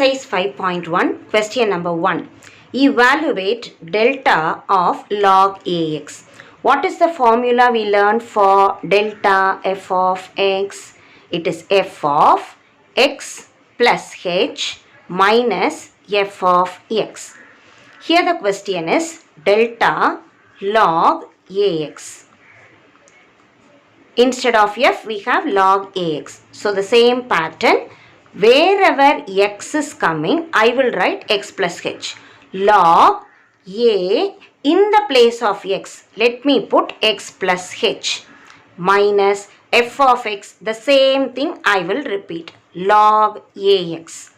Exercise 5.1, question number 1. Evaluate delta of log Ax. What is the formula we learned for delta f of x? It is f of x plus h minus f of x. Here the question is delta log Ax. Instead of f, we have log Ax. So the same pattern. Wherever x is coming, I will write x plus h. Log a in the place of x, let me put x plus h minus f of x. The same thing I will repeat. Log ax.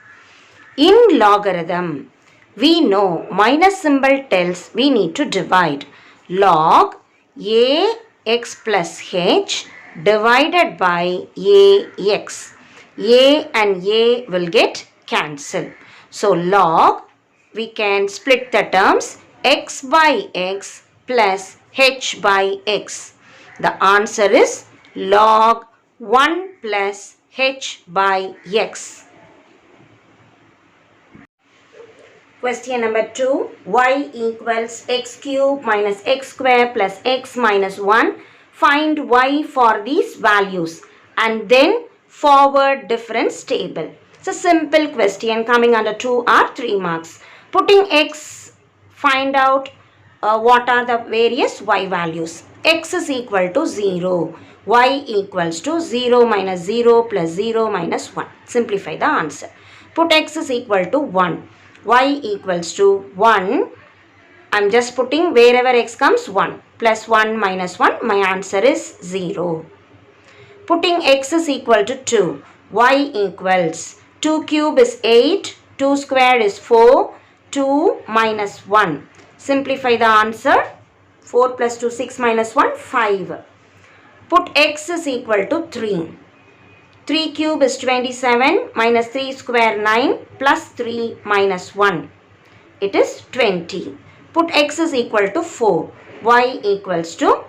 In logarithm, we know minus symbol tells we need to divide. Log a x plus h divided by ax. A and A will get cancelled. So log, we can split the terms x by x plus h by x. The answer is log 1 plus h by x. Question number 2. Y equals x cube minus x square plus x minus 1. Find y for these values and then forward difference table. It's a simple question coming under 2 or 3 marks. Putting x, find out what are the various y values. X is equal to 0. Y equals to 0 minus 0 plus 0 minus 1. Simplify the answer. Put x is equal to 1. Y equals to 1. I'm just putting wherever x comes 1. Plus 1 minus 1. My answer is 0. Putting x is equal to 2. Y equals 2 cube is 8. 2 squared is 4. 2 minus 1. Simplify the answer. 4 plus 2, 6 minus 1, 5. Put x is equal to 3. 3 cube is 27. Minus 3 square 9. Plus 3 minus 1. It is 20. Put x is equal to 4. Y equals to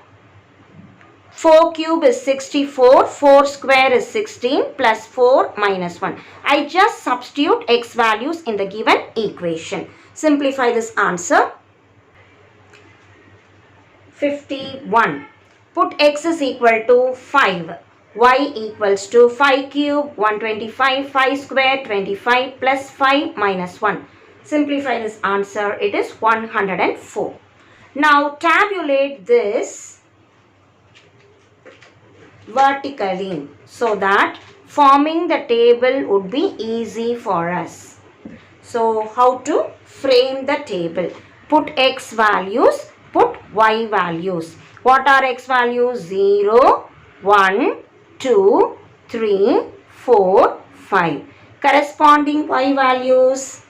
4 cube is 64, 4 square is 16 plus 4 minus 1. I just substitute x values in the given equation. Simplify this answer. 51. Put x is equal to 5. Y equals to 5 cube 125, 5 square 25 plus 5 minus 1. Simplify this answer. It is 104. Now tabulate this vertically so that forming the table would be easy for us. So how to frame the table? Put x values, put y values. What are x values? 0, 1, 2, 3, 4, 5. Corresponding y values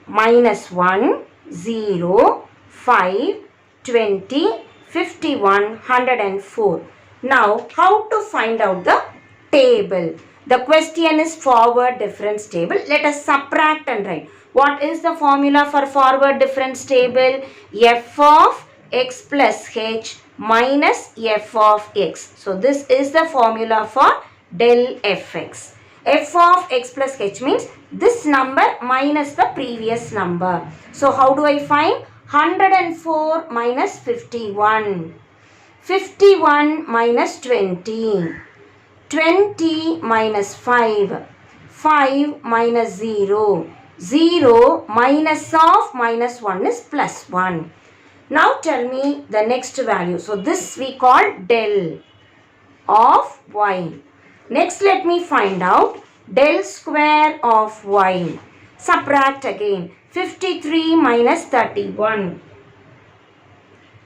minus 1, 0, 5, 20, 51, 104. Now, how to find out the table? The question is forward difference table. Let us subtract and write. What is the formula for forward difference table? F of x plus h minus f of x. So, this is the formula for del fx. F of x plus h means this number minus the previous number. So, how do I find? 104 minus 51. 51 minus 20. 20 minus 5. 5 minus 0. 0 minus of minus 1 is plus 1. Now tell me the next value. So this we call del of y. Next let me find out del square of y. Subtract again. 53 minus 31.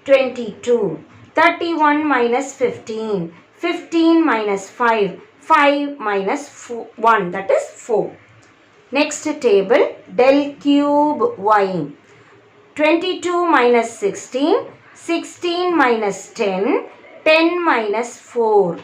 22. 31 minus 15. 15 minus 5. 5 minus 1. That is 4. Next table. Del cube y. 22 minus 16. 16 minus 10. 10 minus 4.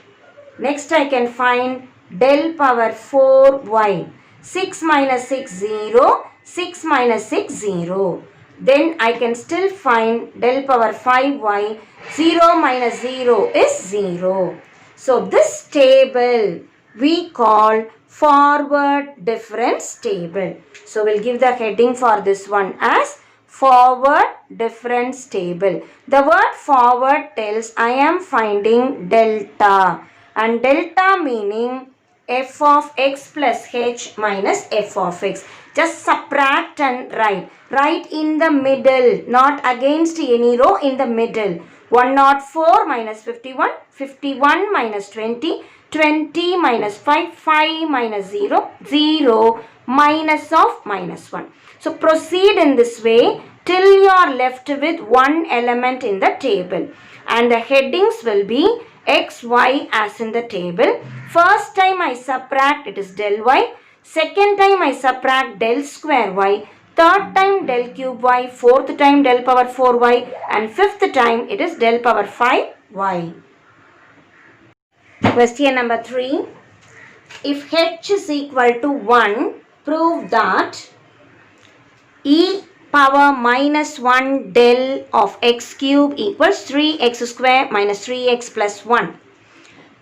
Next I can find del power 4 y. 6 minus 6 0. 6 minus 6 0. Then I can still find del power 5y. 0 minus 0 is 0. So this table we call forward difference table. So we'll give the heading for this one as forward difference table. The word forward tells I am finding delta, and delta meaning f of x plus h minus f of x. Just subtract and write. Write in the middle, not against any row, in the middle. 104 minus 51, 51 minus 20, 20 minus 5, 5 minus 0, 0 minus of minus 1. So proceed in this way till you are left with one element in the table. And the headings will be x, y as in the table. First time I subtract, it is del y. Second time I subtract del square y. Third time del cube y. Fourth time del power 4y. And fifth time it is del power 5y. Question number 3. If h is equal to 1, prove that e power minus 1 del of x cube equals 3x square minus 3x plus 1.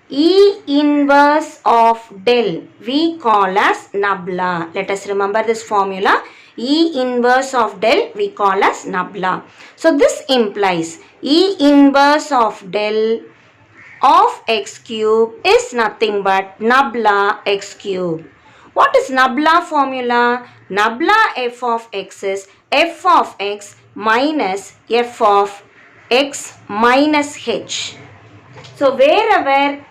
E inverse of del we call as nabla. Let us remember this formula. E inverse of del we call as nabla. So this implies E inverse of del of x cube is nothing but nabla x cube. What is nabla formula? Nabla f of x is f of x minus f of x minus h. So wherever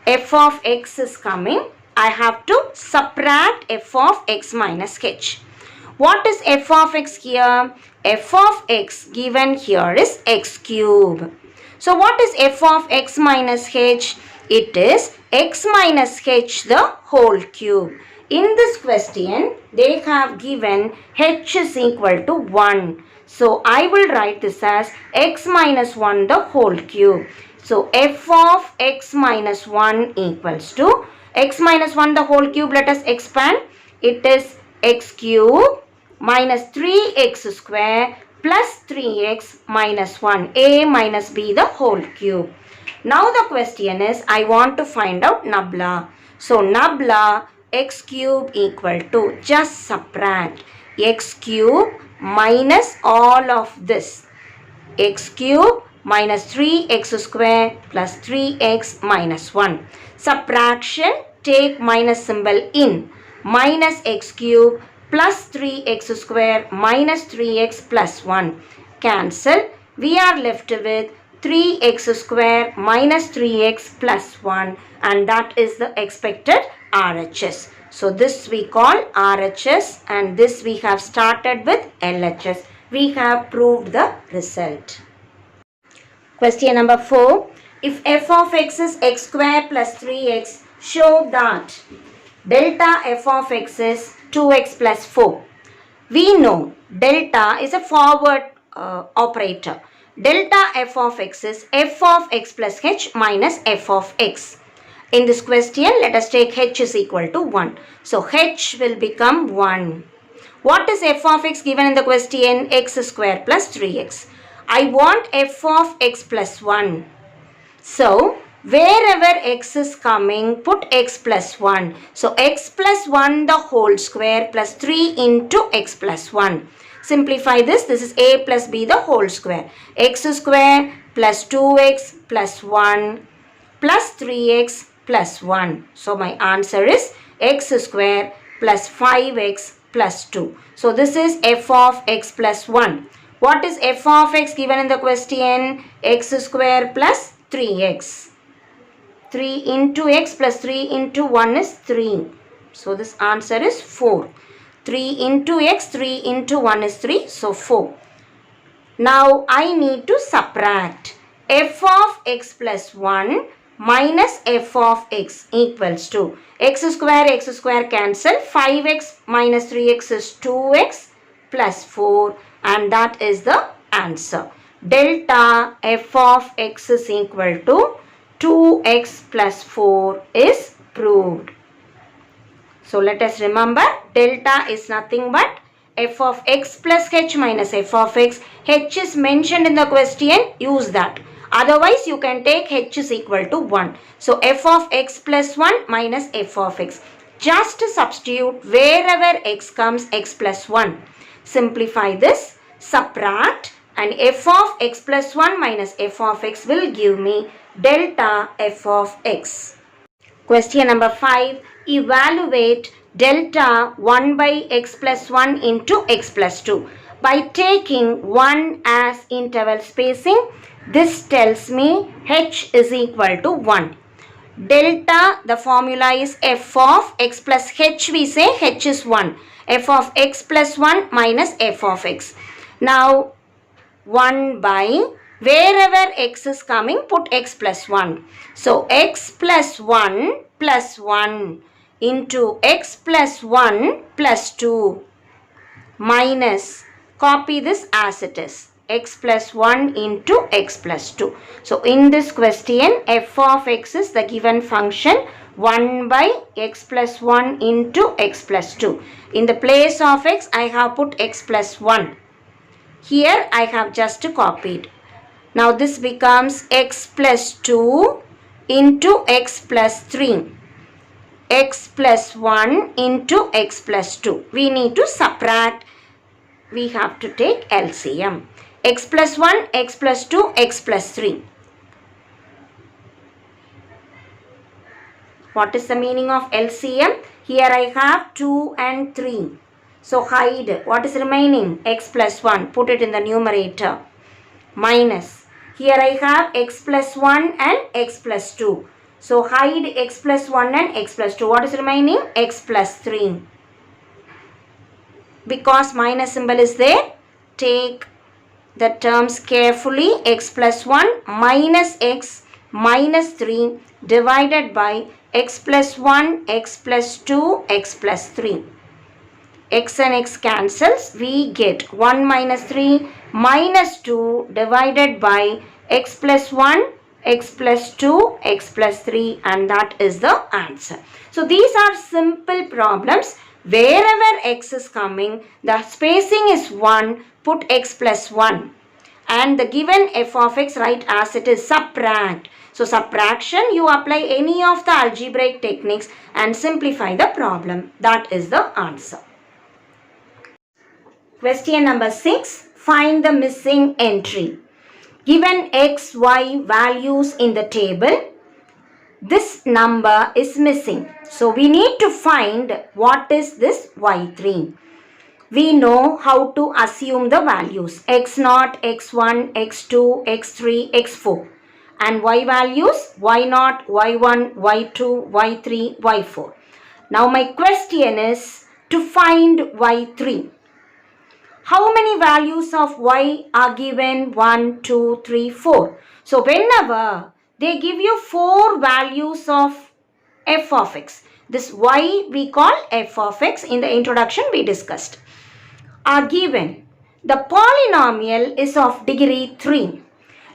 f of x is coming, I have to subtract f of x minus h. What is f of x here? F of x given here is x cube. So what is f of x minus h? It is x minus h the whole cube. In this question, they have given h is equal to 1. So I will write this as x minus 1 the whole cube. So f of x minus 1 equals to x minus 1 the whole cube. Let us expand. It is x cube minus 3x square plus 3x minus 1. A minus b the whole cube. Now the question is I want to find out nabla. So nabla x cube equal to, just subtract x cube minus all of this. X cube minus 3x square plus 3x minus 1. Subtraction, take minus symbol in. Minus x cube plus 3x square minus 3x plus 1. Cancel. We are left with 3x square minus 3x plus 1, and that is the expected RHS. So this we call RHS, and this we have started with LHS. We have proved the result. Question number 4. If f of x is x square plus 3x, show that delta f of x is 2x plus 4. We know delta is a forward operator. Delta f of x is f of x plus h minus f of x. In this question, let us take h is equal to 1. So h will become 1. What is f of x given in the question? X square plus 3x. I want f of x plus 1. So wherever x is coming, put x plus 1. So x plus 1 the whole square plus 3 into x plus 1. Simplify this. This is a plus b the whole square. X square plus 2x plus 1 plus 3x plus 1. So my answer is x square plus 5x plus 2. So this is f of x plus 1. What is f of x given in the question? X square plus 3x. 3 into x plus 3 into 1 is 3. So this answer is 4. 3 into x, 3 into 1 is 3. So 4. Now I need to subtract. F of x plus 1 minus f of x equals to x square cancel. 5x minus 3x is 2x plus 4, and that is the answer. Delta f of x is equal to 2x plus 4 is proved. So let us remember, delta is nothing but f of x plus h minus f of x. H is mentioned in the question, use that. Otherwise, you can take h is equal to 1. So, f of x plus 1 minus f of x. Just substitute wherever x comes x plus 1. Simplify this, subtract, and f of x plus 1 minus f of x will give me delta f of x. Question number 5. Evaluate delta 1 by x plus 1 into x plus 2. By taking 1 as interval spacing, this tells me h is equal to 1. Delta, the formula is f of x plus h, we say h is 1. F of x plus 1 minus f of x. Now, 1 by, wherever x is coming, put x plus 1. So, x plus 1 into x plus 1 plus 2 minus, copy this as it is, x plus 1 into x plus 2. So, in this question, f of x is the given function 1 by x plus 1 into x plus 2. In the place of x, I have put x plus 1. Here, I have just copied. Now, this becomes x plus 2 into x plus 3. X plus 1 into x plus 2. We need to subtract. We have to take LCM. X plus 1, x plus 2, x plus 3. What is the meaning of LCM? Here I have 2 and 3. So hide. What is remaining? X plus 1. Put it in the numerator. Minus. Here I have x plus 1 and x plus 2. So hide x plus 1 and x plus 2. What is remaining? X plus 3. Because minus symbol is there, take the terms carefully. X plus 1 minus x minus 3 divided by x plus 1, x plus 2, x plus 3. X and x cancels. We get 1 minus 3 minus 2 divided by x plus 1, x plus 2, x plus 3, and that is the answer. So, these are simple problems. Wherever x is coming, the spacing is 1, put x plus 1. And the given f of x, write as it is, subtract. So, subtraction, you apply any of the algebraic techniques and simplify the problem. That is the answer. Question number 6. Find the missing entry. Given x, y values in the table, this number is missing. So, we need to find what is this y3. We know how to assume the values x0, x1, x2, x3, x4. And y values y0, y1, y2, y3, y4. Now, my question is to find y3. How many values of y are given? 1, 2, 3, 4. So, whenever they give you 4 values of f of x, this y we call f of x. In the introduction we discussed. Are given. The polynomial is of degree 3.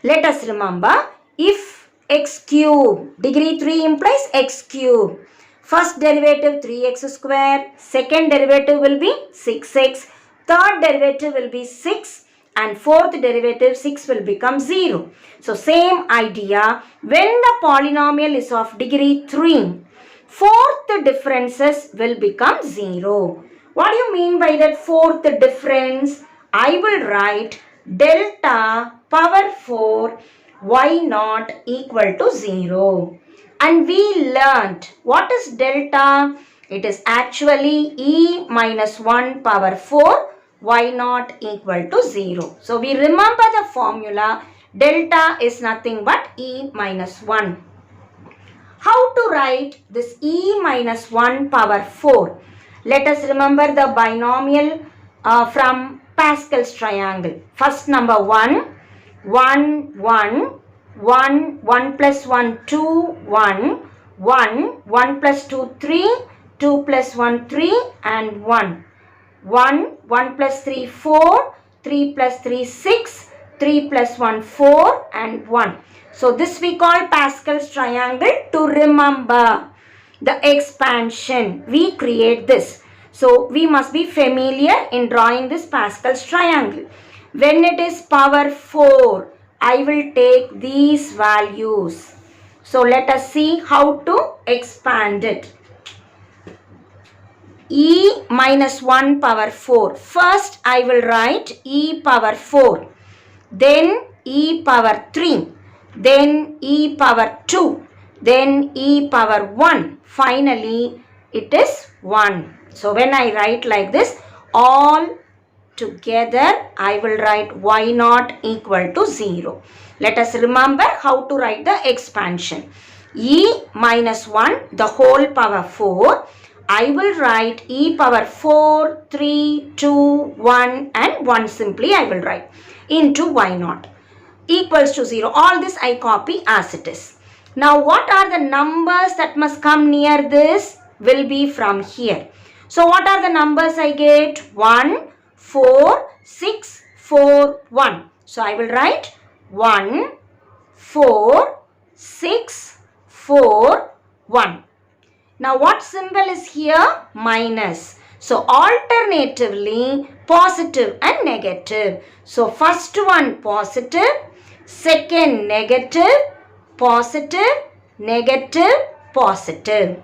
Let us remember, if x cube, degree 3 implies x cube. First derivative 3x square, second derivative will be 6x. Third derivative will be 6 and fourth derivative 6 will become 0. So, same idea, when the polynomial is of degree 3, fourth differences will become 0. What do you mean by that fourth difference? I will write delta power 4 y0 equal to 0. And we learnt what is delta? It is actually e minus 1 power 4 y0 equal to 0. So, we remember the formula, delta is nothing but e minus 1. How to write this e minus 1 power 4? Let us remember the binomial from Pascal's triangle. First number 1, 1, 1, 1, 1 plus 1, 2, 1, 1, 1 plus 2, 3, 2 plus 1, 3 and 1. 1, 1 plus 3, 4, 3 plus 3, 6, 3 plus 1, 4 and 1. So, this we call Pascal's triangle. To remember the expansion, we create this. So, we must be familiar in drawing this Pascal's triangle. When it is power 4, I will take these values. So let us see how to expand it. E minus 1 power 4. First I will write e power 4. Then e power 3. Then e power 2. Then e power 1. Finally it is 1. So when I write like this, all together I will write y naught equal to 0. Let us remember how to write the expansion. E minus 1 the whole power 4. I will write e power 4, 3, 2, 1 and 1 simply I will write into y naught equals to 0. All this I copy as it is. Now what are the numbers that must come near this? Will be from here. So what are the numbers I get? 1, 4, 6, 4, 1. So I will write 1, 4, 6, 4, 1. Now what symbol is here? Minus. So alternatively positive and negative. So first one positive, second negative, positive, negative, positive.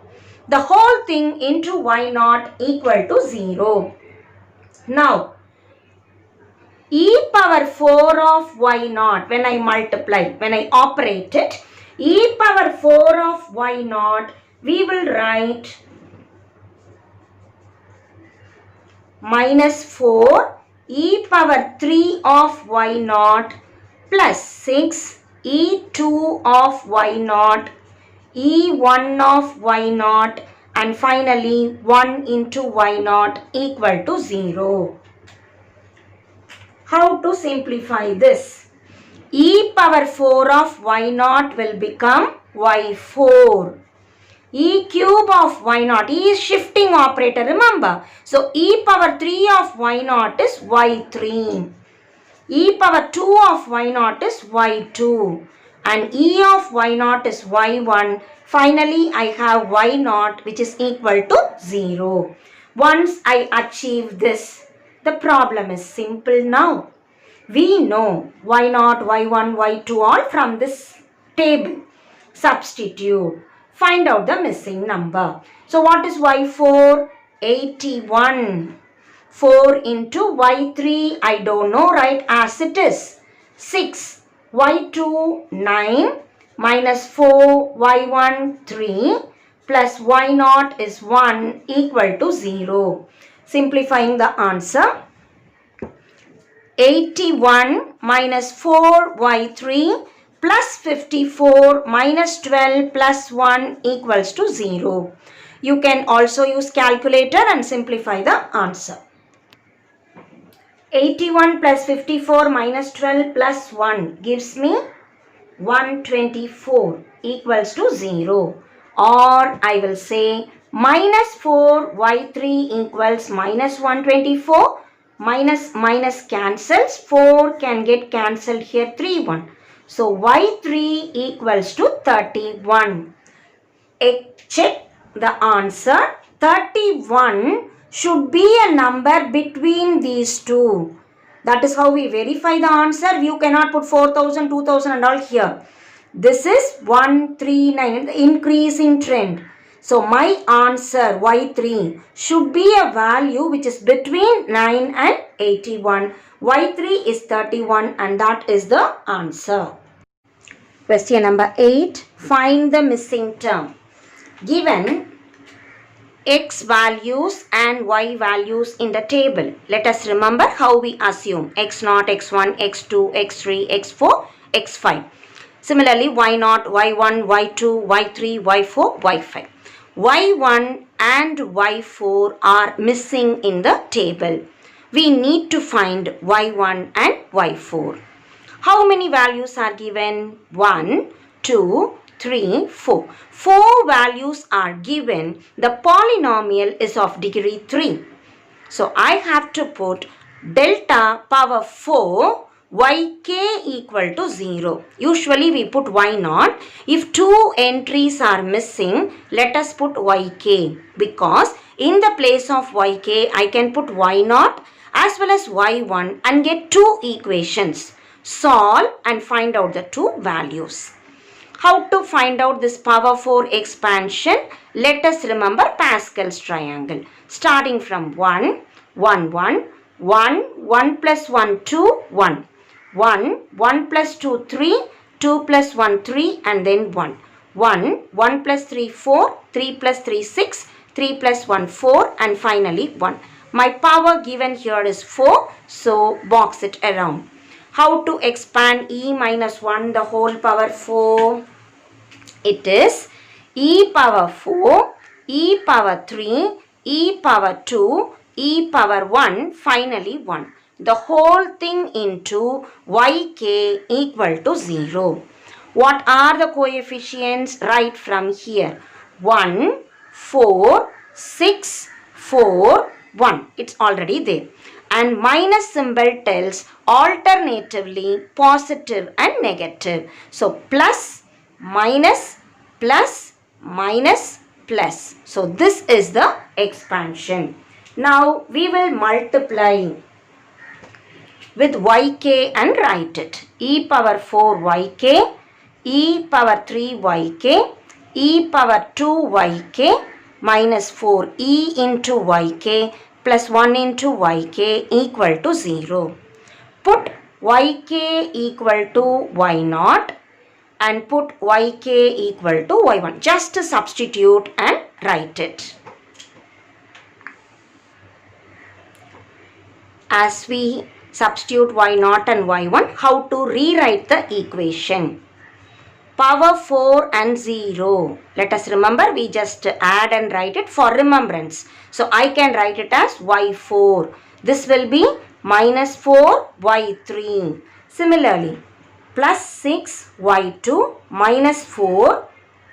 The whole thing into y naught equal to 0. Now e power 4 of y naught, when I multiply, when I operate it, e power 4 of y naught, we will write minus 4 e power 3 of y naught plus 6 e2 of y naught, e1 of y naught and finally 1 into y naught equal to 0. How to simplify this? E power 4 of y naught will become y4. E cube of y naught, E is shifting operator, remember. So e power 3 of y naught is y3. E power 2 of y naught is y2. And e of y naught is y1. Finally, I have y naught which is equal to 0. Once I achieve this, the problem is simple now. We know y naught, y1, y2 all from this table. Substitute. Find out the missing number. So what is y4? 81. 4 into y3, I don't know, right, as it is. 6. y2, 9. Minus 4, y1, 3. Plus y0 is 1 equal to 0. Simplifying the answer. 81 minus 4 y3 plus 54 minus 12 plus 1 equals to 0. You can also use calculator and simplify the answer. 81 plus 54 minus 12 plus 1 gives me 124 equals to 0. Or I will say minus 4 y3 equals minus 124. Minus cancels. 4 can get cancelled here. 3 1. So y3 equals to 31. Check the answer. 31 should be a number between these two. That is how we verify the answer. You cannot put 4000, 2000 and all here. This is 139, the increasing trend. So my answer y3 should be a value which is between 9 and 81. y3 is 31 and that is the answer. Question number 8. Find the missing term. Given x values and y values in the table. Let us remember how we assume x0, x1, x2, x3, x4, x5. Similarly, y0, y1, y2, y3, y4, y5. y1 and y4 are missing in the table. We need to find y1 and y4. How many values are given? 1, 2, 3, 4. 4 values are given. The polynomial is of degree 3. So I have to put delta power 4 yk equal to 0. Usually we put y0. If 2 entries are missing, let us put yk. Because in the place of yk, I can put y0 as well as y1 and get 2 equations. solve and find out the two values. How to find out this power 4 expansion? Let us remember Pascal's triangle. Starting from 1, 1, 1, 1, 1 plus 1, 2, 1. 1, 1 plus 2, 3, 2 plus 1, 3 and then 1. 1, 1 plus 3, 4, 3 plus 3, 6, 3 plus 1, 4 and finally 1. My power given here is 4, so box it around. How to expand e minus 1 the whole power 4? It is e power 4, e power 3, e power 2, e power 1, finally 1. The whole thing into yk equal to 0. What are the coefficients? Right from here. 1, 4, 6, 4, 1. It's already there. And minus symbol tells alternatively positive and negative. So plus, minus, plus, minus, plus. So this is the expansion. Now we will multiply with yk and write it. E power 4 yk, e power 3 yk, e power 2 yk minus 4e into yk plus 1 into yk equal to 0. Put yk equal to y0 and put yk equal to y1. Just substitute and write it. As we substitute y0 and y1, how to rewrite the equation? Power 4 and 0. Let us remember, we just add and write it for remembrance. So I can write it as y4. This will be minus 4 y3. Similarly, plus 6 y2 minus 4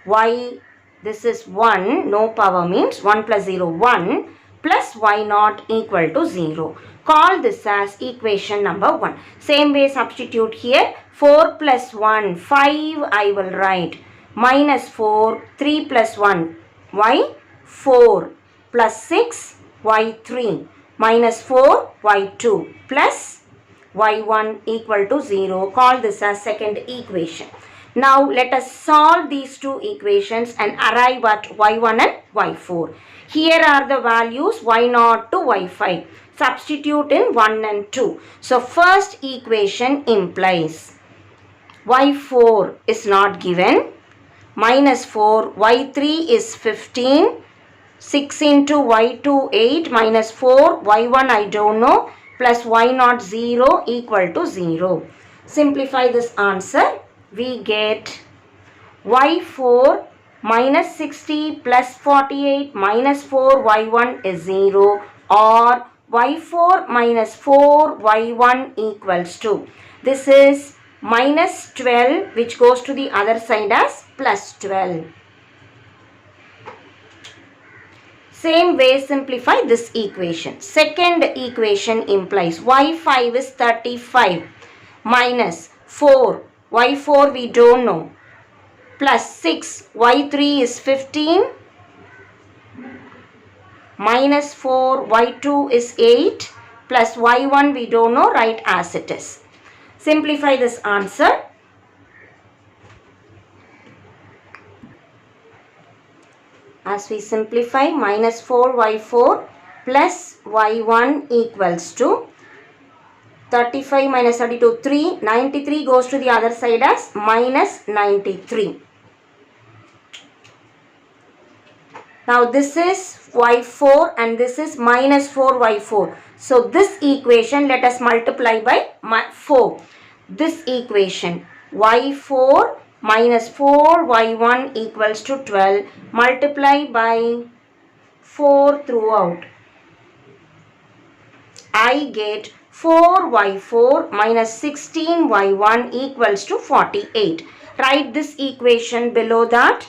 y, this is 1, no power means 1 plus 0, 1 plus y0 equal to 0. Call this as equation number 1. Same way substitute here. 4 plus 1, 5 I will write. Minus 4, 3 plus 1, y 4 plus 6, y3 minus 4, y2 plus y1 equal to 0. Call this as second equation. Now let us solve these two equations and arrive at y1 and y4. Here are the values y0 to y5. Substitute in 1 and 2. So first equation implies y4 is not given. Minus 4, y3 is 15. 6 into y2 8 minus 4, y1 I don't know, plus y0 0 equal to 0. Simplify this answer. We get y4 minus 60 plus 48 minus 4 y1 is 0, or y4 minus 4 y1 equals to. This is minus 12, which goes to the other side as plus 12. Same way simplify this equation. Second equation implies y5 is 35 minus 4, y4 we don't know, plus 6, y3 is 15 minus 4, y2 is 8 plus y1 we don't know, write as it is. Simplify this answer. As we simplify, minus 4 y4 plus y1 equals to 35 minus 32, 3. 93 goes to the other side as minus 93. Now this is y4 and this is minus 4 y4. So this equation let us multiply by 4. This equation y4 minus 4 y1 equals to 12. Multiply by 4 throughout. I get 4y4 minus 16y1 equals to 48. Write this equation below that.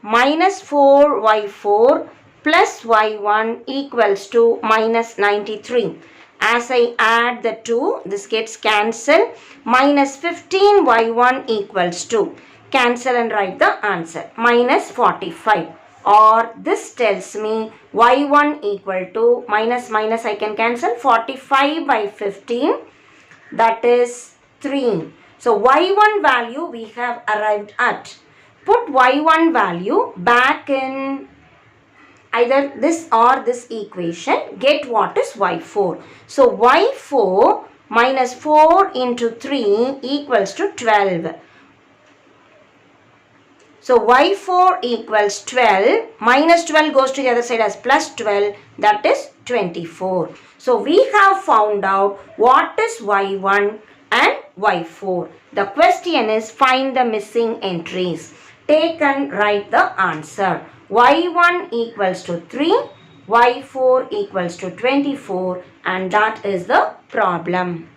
Minus 4y4 plus y1 equals to minus 93. As I add the two, this gets cancelled. Minus 15y1 equals to. Cancel and write the answer. Minus 45. Or this tells me y1 equal to minus minus I can cancel 45 by 15 that is 3. So y1 value we have arrived at. Put y1 value back in either this or this equation. Get what is y4. So y4 minus 4 into 3 equals to 12. So y4 equals 12, minus 12 goes to the other side as plus 12, that is 24. So we have found out what is y1 and y4. The question is find the missing entries. Take and write the answer. y1 equals to 3, y4 equals to 24, and that is the problem.